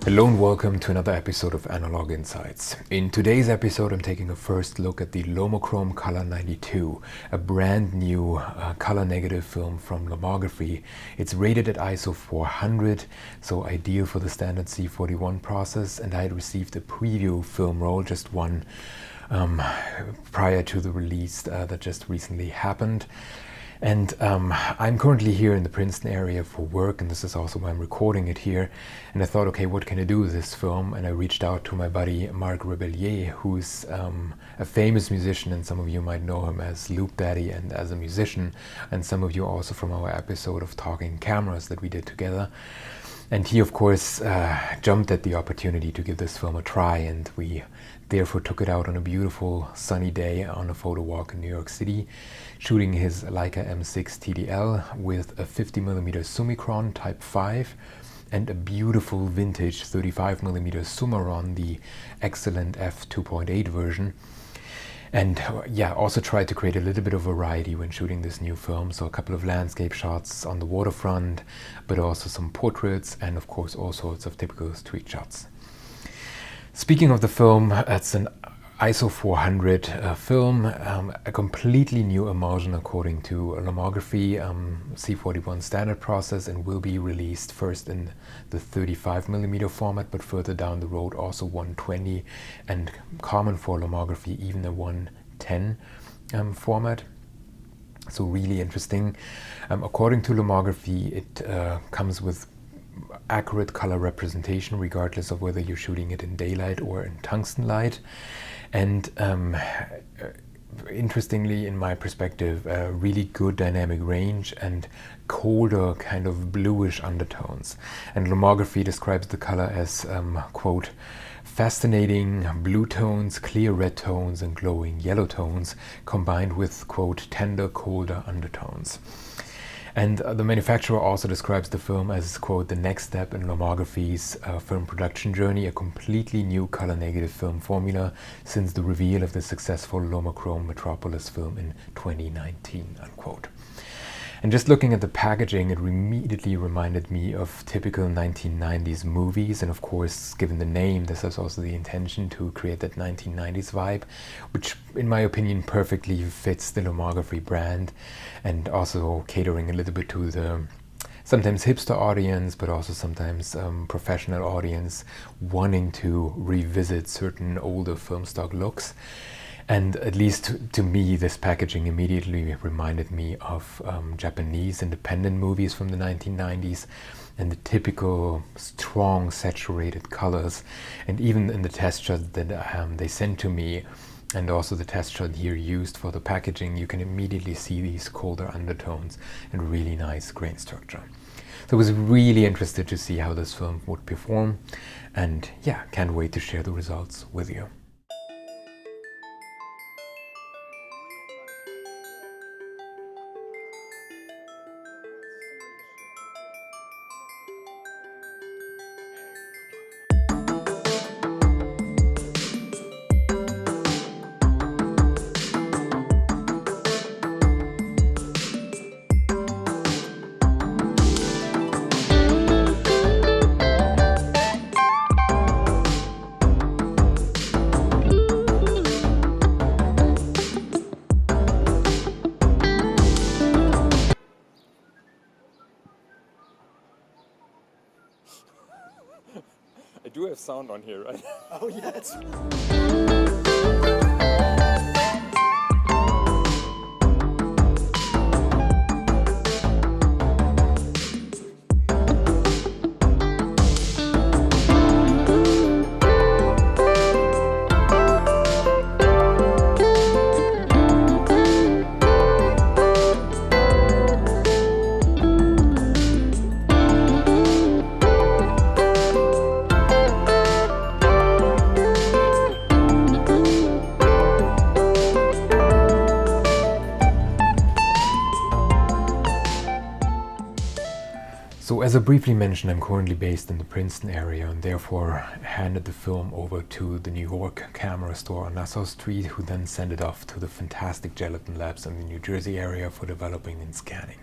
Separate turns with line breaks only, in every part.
Hello and welcome to another episode of Analog Insights. In today's episode, I'm taking a first look at the LomoChrome Color 92, a brand new color negative film from Lomography. It's rated at ISO 400, so ideal for the standard C41 process, and I had received a preview film roll, just one prior to the release that just recently happened. And I'm currently here in the Princeton area for work, and this is also why I'm recording it here. And I thought, okay, what can I do with this film? And I reached out to my buddy Marc Rebillet, who's a famous musician, and some of you might know him as Loop Daddy and as a musician, and some of you also from our episode of Talking Cameras that we did together. And he, of course, jumped at the opportunity to give this film a try, and we therefore took it out on a beautiful sunny day on a photo walk in New York City, shooting his Leica M6 TTL with a 50mm Summicron Type 5 and a beautiful vintage 35mm Sumaron, the excellent f2.8 version. And also tried to create a little bit of variety when shooting this new film. So a couple of landscape shots on the waterfront, but also some portraits and of course all sorts of typical street shots. Speaking of the film, it's an ISO 400 film, a completely new emulsion according to Lomography, C41 standard process, and will be released first in the 35mm format, but further down the road also 120, and common for Lomography even a 110 format. So really interesting. According to Lomography, it comes with accurate color representation regardless of whether you're shooting it in daylight or in tungsten light, and interestingly, in my perspective, a really good dynamic range and colder kind of bluish undertones. And Lomography describes the color as quote, fascinating blue tones, clear red tones and glowing yellow tones combined with quote, tender colder undertones. And the manufacturer also describes the film as, quote, the next step in Lomography's film production journey, a completely new color negative film formula since the reveal of the successful LomoChrome Metropolis film in 2019, unquote. And just looking at the packaging, it immediately reminded me of typical 1990s movies. And of course, given the name, this is also the intention to create that 1990s vibe, which in my opinion perfectly fits the Lomography brand, and also catering a little bit to the sometimes hipster audience, but also sometimes professional audience wanting to revisit certain older film stock looks. And at least to me, this packaging immediately reminded me of Japanese independent movies from the 1990s and the typical strong saturated colors. And even in the test shot that they sent to me, and also the test shot here used for the packaging, you can immediately see these colder undertones and really nice grain structure. So I was really interested to see how this film would perform, and yeah, can't wait to share the results with you.
I do have sound on here, right?
Oh, yes.
So as I briefly mentioned, I'm currently based in the Princeton area and therefore handed the film over to the New York camera store on Nassau Street, who then sent it off to the fantastic gelatin labs in the New Jersey area for developing and scanning.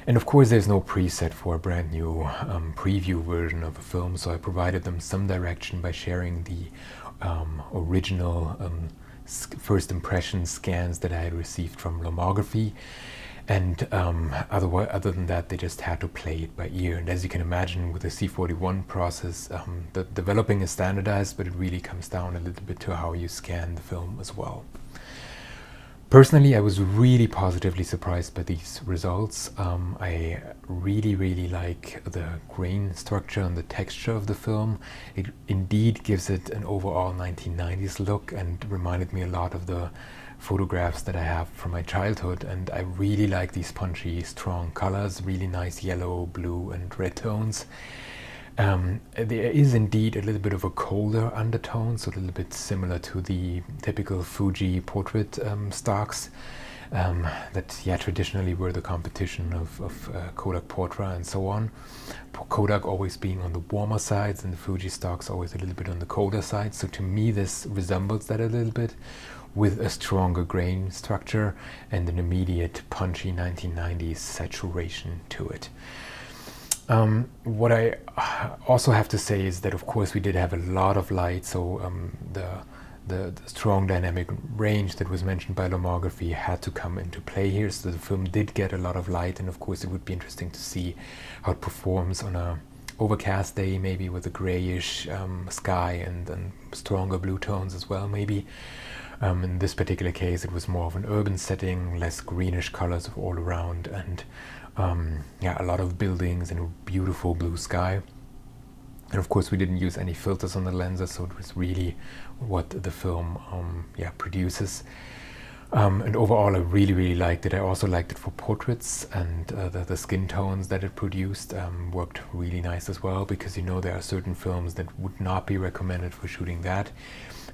And of course there's no preset for a brand new preview version of a film, so I provided them some direction by sharing the original first impression scans that I had received from Lomography. And other than that, they just had to play it by ear. And as you can imagine, with the C41 process, the developing is standardized, but it really comes down a little bit to how you scan the film as well. Personally, I was really positively surprised by these results. I really like the grain structure and the texture of the film. It indeed gives it an overall 1990s look and reminded me a lot of the photographs that I have from my childhood, and I really like these punchy, strong colors, really nice yellow, blue and red tones. There is indeed a little bit of a colder undertone, so a little bit similar to the typical Fuji portrait stocks that traditionally were the competition of Kodak Portra and so on. Kodak always being on the warmer sides and the Fuji stocks always a little bit on the colder side. So to me this resembles that a little bit, with a stronger grain structure and an immediate punchy 1990s saturation to it. What I also have to say is that of course we did have a lot of light, so the strong dynamic range that was mentioned by Lomography had to come into play here, so the film did get a lot of light, and of course it would be interesting to see how it performs on a overcast day, maybe with a grayish sky and stronger blue tones as well, maybe. In this particular case it was more of an urban setting, less greenish colors all around, and a lot of buildings and a beautiful blue sky. And of course we didn't use any filters on the lenses, so it was really what the film produces. And overall I really liked it. I also liked it for portraits, and the skin tones that it produced worked really nice as well, because there are certain films that would not be recommended for shooting that.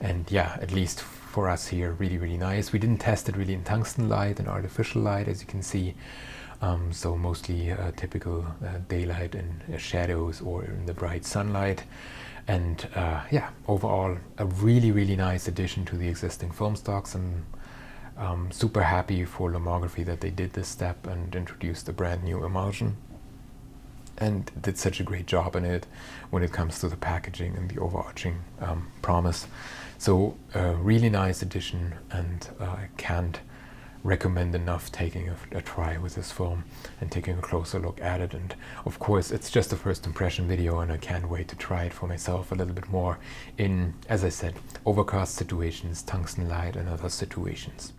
And at least for us here, really nice. We didn't test it really in tungsten light and artificial light, as you can see. So mostly typical daylight and shadows, or in the bright sunlight. And overall a really nice addition to the existing film stocks, and super happy for Lomography that they did this step and introduced a brand new emulsion, and did such a great job in it when it comes to the packaging and the overarching promise. So a really nice addition, and I can't recommend enough taking a try with this film and taking a closer look at it. And of course it's just a first impression video, and I can't wait to try it for myself a little bit more in, as I said, overcast situations, tungsten light and other situations.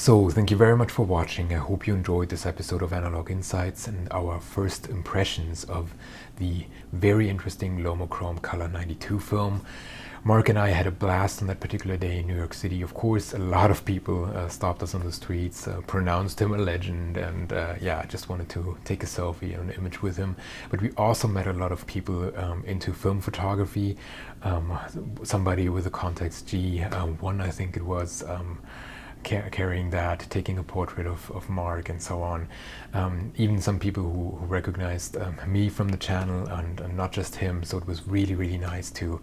So thank you very much for watching. I hope you enjoyed this episode of Analog Insights and our first impressions of the very interesting LomoChrome Color 92 film. Mark and I had a blast on that particular day in New York City. Of course, a lot of people stopped us on the streets, pronounced him a legend, and yeah, I just wanted to take a selfie and an image with him. But we also met a lot of people into film photography. Somebody with a Contax G1, I think it was, carrying that, taking a portrait of Mark and so on. Even some people who recognized me from the channel and not just him. So it was really, really nice to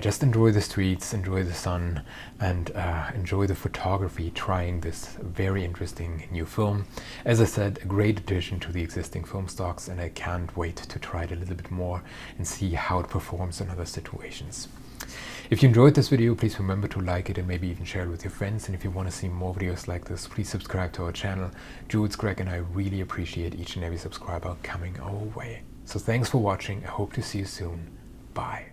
just enjoy the streets, enjoy the sun, and enjoy the photography trying this very interesting new film. As I said, a great addition to the existing film stocks, and I can't wait to try it a little bit more and see how it performs in other situations. If you enjoyed this video, please remember to like it and maybe even share it with your friends. And if you want to see more videos like this, please subscribe to our channel. Jules, Greg, and I really appreciate each and every subscriber coming our way. So thanks for watching. I hope to see you soon. Bye.